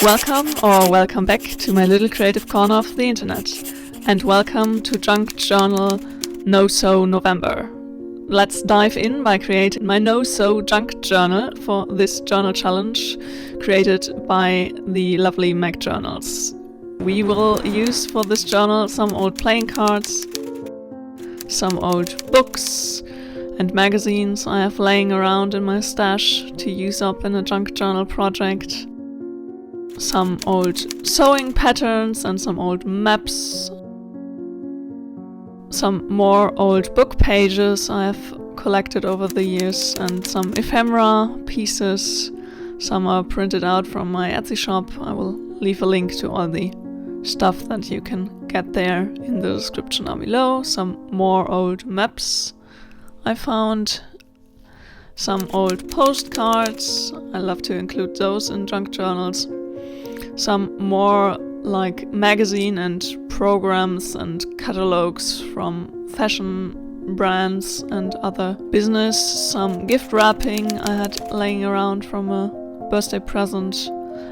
Welcome back to my little creative corner of the internet, and welcome to Junk Journal No-So November. Let's dive in by creating my No-So Junk Journal for this journal challenge created by the lovely Mac Journals. We will use for this journal some old playing cards, some old books and magazines I have laying around in my stash to use up in a junk journal project, some old sewing patterns and some old maps, some more old book pages I have collected over the years, and some ephemera pieces. Some are printed out from my Etsy shop. I will leave a link to all the stuff that you can get there in the description down below. Some more old maps I found, some old postcards. I love to include those in junk journals. Some more like magazine and programs and catalogs from fashion brands and other business. Some gift wrapping I had laying around from a birthday present,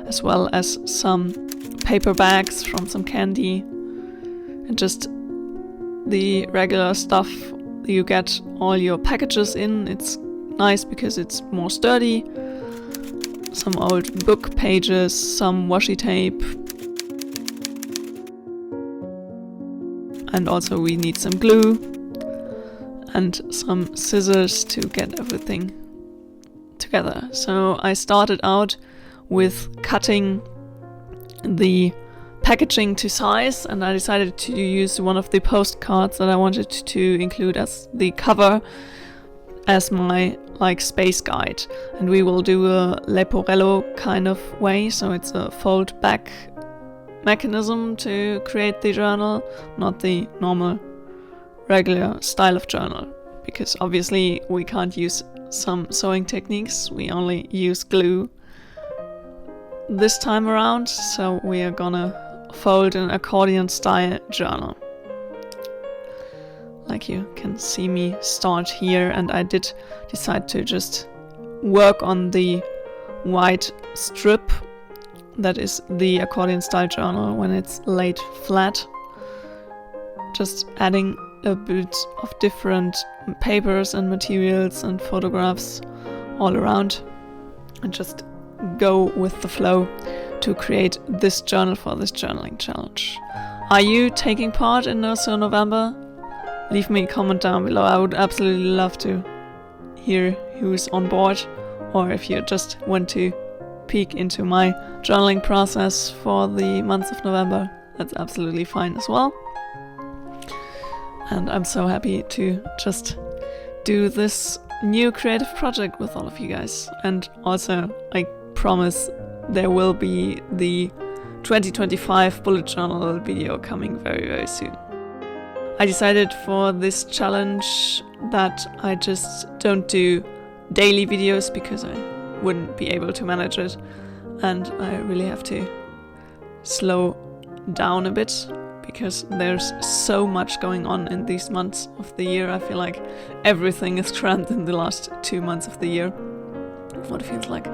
as well as some paper bags from some candy, and just the regular stuff you get all your packages in. It's nice because it's more sturdy. Some old book pages, some washi tape, and also we need some glue and some scissors to get everything together. So I started out with cutting the packaging to size, and I decided to use one of the postcards that I wanted to include as the cover as my space guide. And we will do a Leporello kind of way, so it's a fold back mechanism to create the journal, not the normal regular style of journal, because obviously we can't use some sewing techniques, we only use glue this time around, so we are gonna fold an accordion style journal. Like you can see me start here, and I did decide to just work on the white strip that is the accordion style journal when it's laid flat. Just adding a bit of different papers and materials and photographs all around, and just go with the flow to create this journal for this journaling challenge. Are you taking part in No-So November? Leave me a comment down below. I would absolutely love to hear who's on board, or if you just want to peek into my journaling process for the month of November, that's absolutely fine as well. And I'm so happy to just do this new creative project with all of you guys. And also, I promise there will be the 2025 bullet journal video coming very, very soon. I decided for this challenge that I just don't do daily videos because I wouldn't be able to manage it, and I really have to slow down a bit because there's so much going on in these months of the year. I feel like everything is crammed in the last 2 months of the year, what it feels like.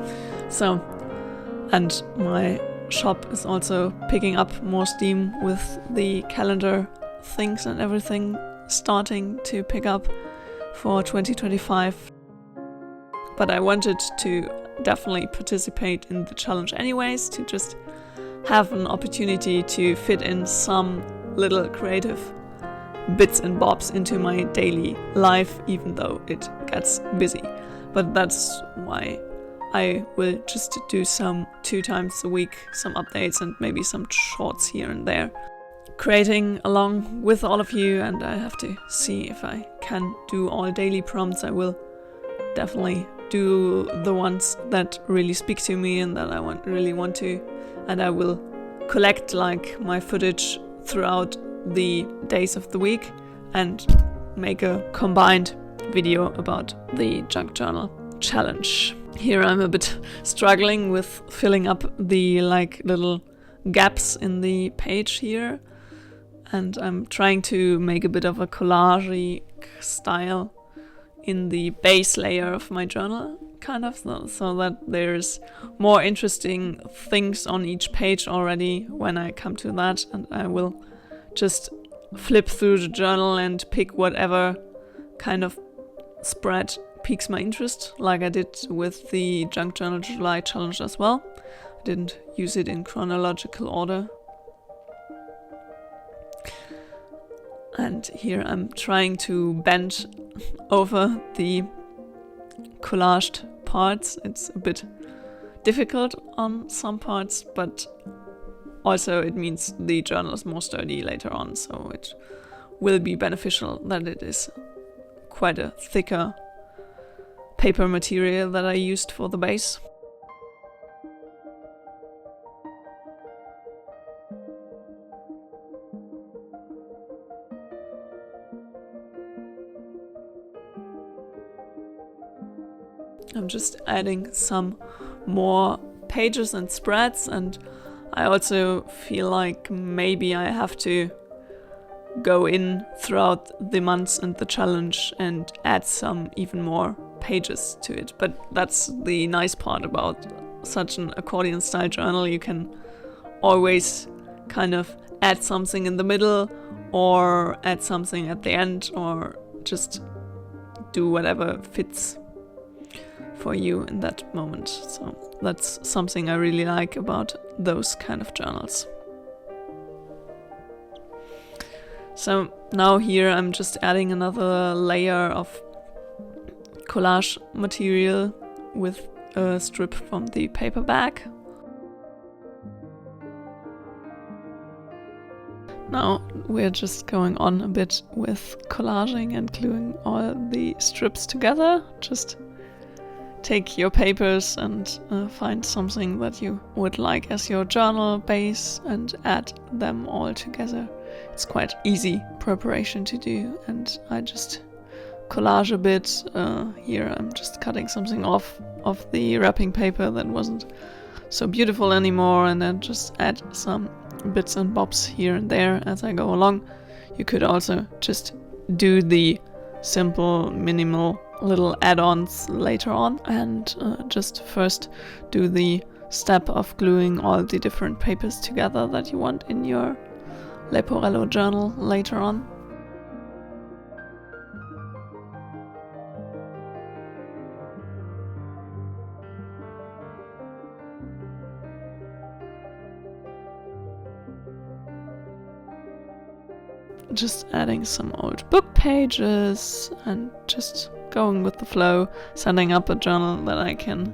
So, and my shop is also picking up more steam with the calendar things and everything starting to pick up for 2025. But I wanted to definitely participate in the challenge anyways, to just have an opportunity to fit in some little creative bits and bobs into my daily life, even though it gets busy. But that's why I will just do some 2 times a week, some updates and maybe some shorts here and there, creating along with all of you. And I have to see if I can do all daily prompts. I will definitely do the ones that really speak to me and that I really want to, and I will collect my footage throughout the days of the week and make a combined video about the junk journal challenge. Here I'm a bit struggling with filling up the little gaps in the page here, and I'm trying to make a bit of a collage style in the base layer of my journal, kind of, so that there's more interesting things on each page already when I come to that, and I will just flip through the journal and pick whatever kind of spread piques my interest, like I did with the Junk Journal July challenge as well. I didn't use it in chronological order. And here I'm trying to bend over the collaged parts. It's a bit difficult on some parts, but also it means the journal is more sturdy later on, so it will be beneficial that it is quite a thicker paper material that I used for the base. I'm just adding some more pages and spreads, and I also feel like maybe I have to go in throughout the months and the challenge and add some even more pages to it. But that's the nice part about such an accordion style journal. You can always kind of add something in the middle or add something at the end, or just do whatever fits for you in that moment. So that's something I really like about those kind of journals. So now here I'm just adding another layer of collage material with a strip from the paper bag. Now we're just going on a bit with collaging and gluing all the strips together. Just take your papers and find something that you would like as your journal base and add them all together. It's quite easy preparation to do, and I just collage a bit. Here I'm just cutting something off of the wrapping paper that wasn't so beautiful anymore, and then just add some bits and bobs here and there as I go along. You could also just do the simple, minimal little add-ons later on, and just first do the step of gluing all the different papers together that you want in your Leporello journal later on. Just adding some old book pages and just going with the flow, setting up a journal that I can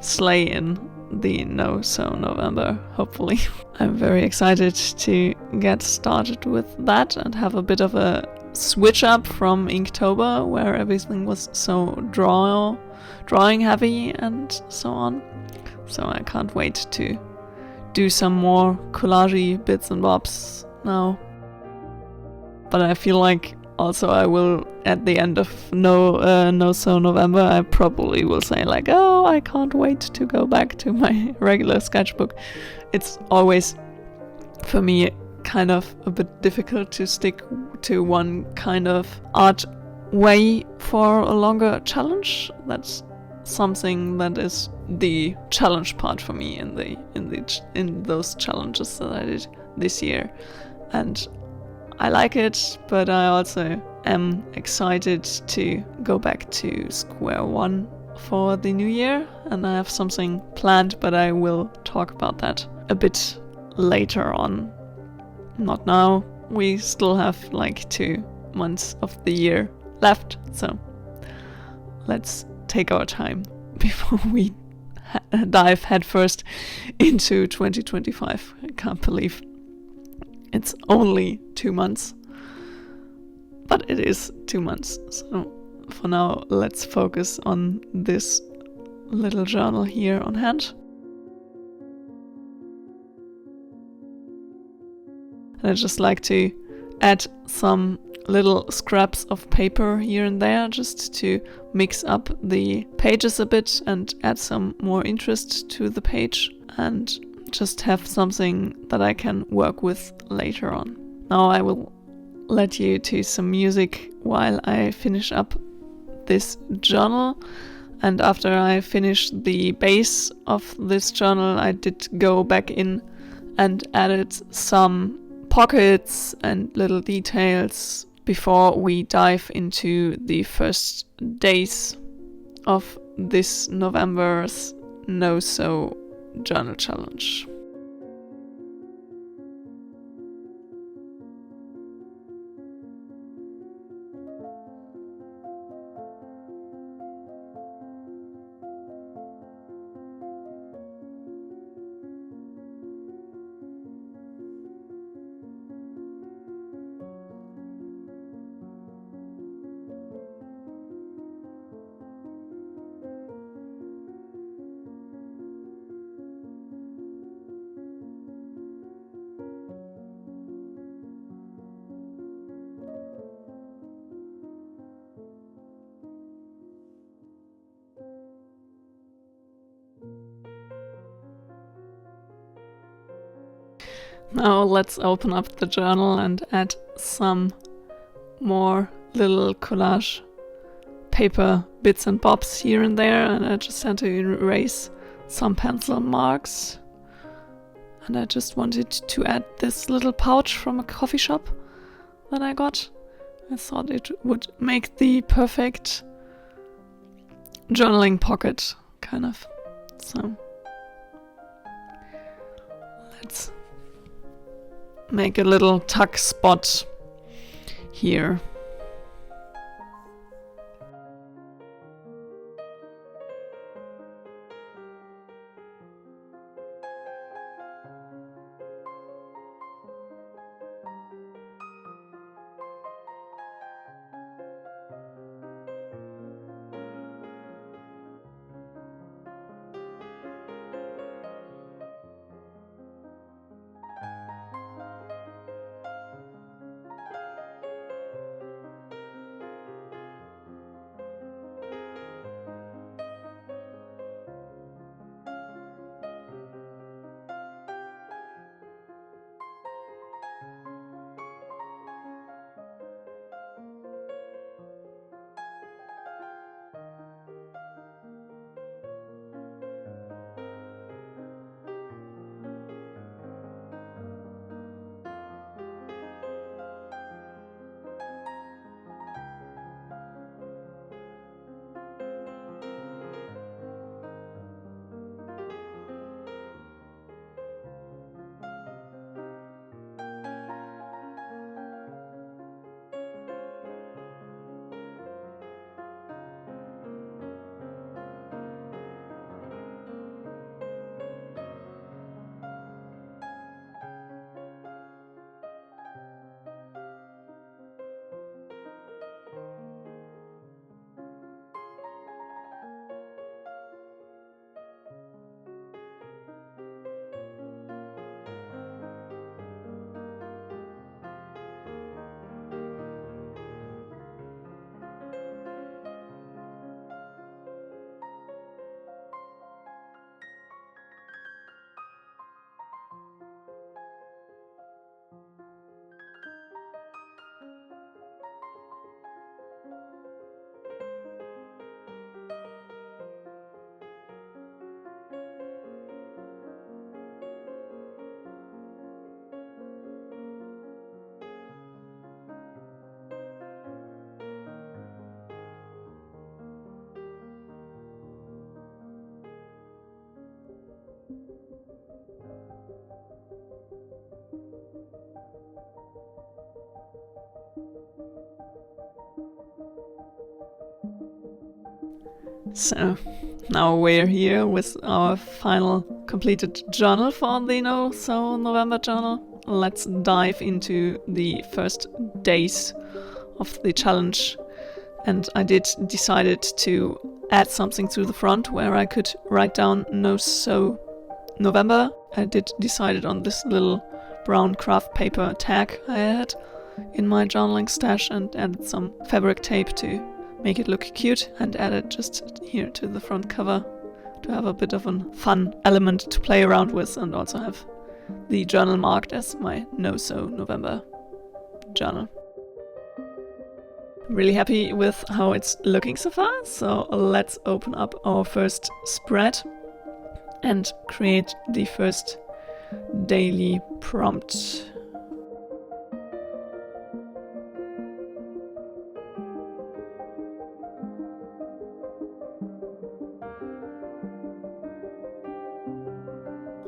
slay in the No-Sew November, hopefully. I'm very excited to get started with that and have a bit of a switch up from Inktober, where everything was so drawing heavy and so on. So I can't wait to do some more collage bits and bobs now. But I feel like also I will, at the end of No-Sew November, I probably will say like, oh, I can't wait to go back to my regular sketchbook. It's always, for me, kind of a bit difficult to stick to one kind of art way for a longer challenge. That's something that is the challenge part for me in those challenges that I did this year. And I like it, but I also am excited to go back to square one for the new year, and I have something planned, but I will talk about that a bit later on. Not now. We still have like 2 months of the year left, so let's take our time before we dive headfirst into 2025. I can't believe it's only 2 months, but it is 2 months. So for now, let's focus on this little journal here on hand. And I just like to add some little scraps of paper here and there just to mix up the pages a bit and add some more interest to the page, and just have something that I can work with later on. Now I will let you to some music while I finish up this journal, And after I finished the base of this journal, I did go back in and added some pockets and little details before we dive into the first days of this November's No-So Journal Challenge. Now let's open up the journal and add some more little collage paper bits and bobs here and there, and I just had to erase some pencil marks. And I just wanted to add this little pouch from a coffee shop that I got. I thought it would make the perfect journaling pocket, kind of. So let's make a little tuck spot here. So now we're here with our final completed journal for the No-So November journal. Let's dive into the first days of the challenge. And I decided to add something to the front where I could write down No-So November. I decided on this little brown craft paper tag I had in my journaling stash and added some fabric tape to make it look cute, and added just here to the front cover to have a bit of a fun element to play around with, and also have the journal marked as my No-So November journal. I'm really happy with how it's looking so far, so let's open up our first spread and create the first daily prompt.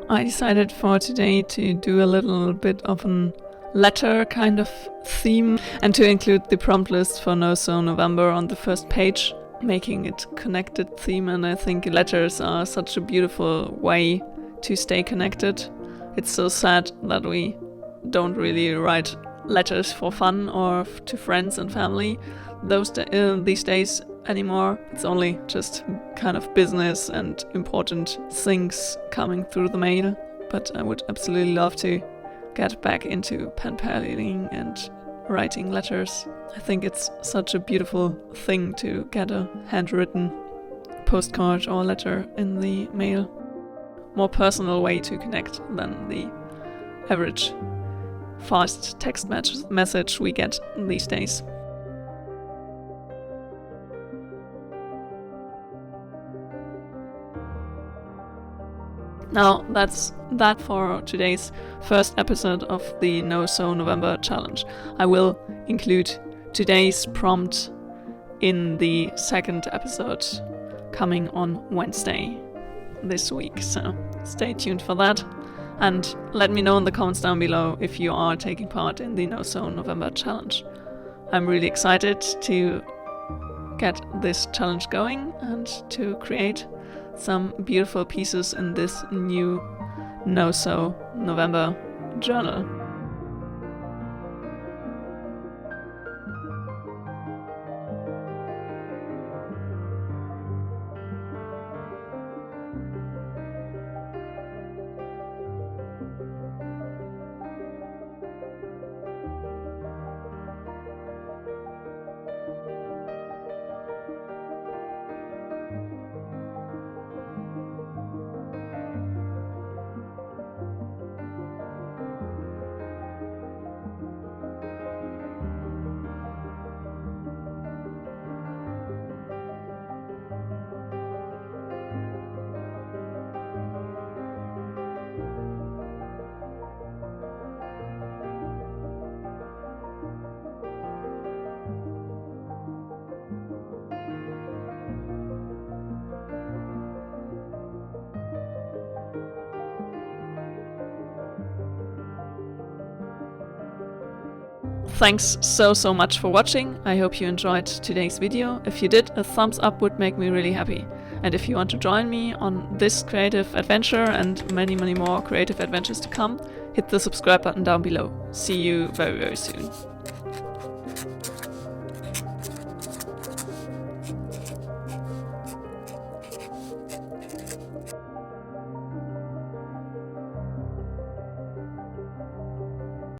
I decided for today to do a little bit of a letter kind of theme and to include the prompt list for No So November on the first page, making it connected theme. And I think letters are such a beautiful way to stay connected. It's so sad that we don't really write letters for fun or to friends and family these days anymore. It's only just kind of business and important things coming through the mail. But I would absolutely love to get back into pen paling and writing letters. I think it's such a beautiful thing to get a handwritten postcard or letter in the mail. More personal way to connect than the average fast text message we get these days. Now that's that for today's first episode of the No So November challenge. I will include today's prompt in the second episode coming on Wednesday this week, so stay tuned for that. And let me know in the comments down below if you are taking part in the No So November challenge. I'm really excited to get this challenge going and to create some beautiful pieces in this new No So November journal. Thanks so much for watching. I hope you enjoyed today's video. If you did, a thumbs up would make me really happy. And if you want to join me on this creative adventure and many more creative adventures to come, hit the subscribe button down below. See you very soon.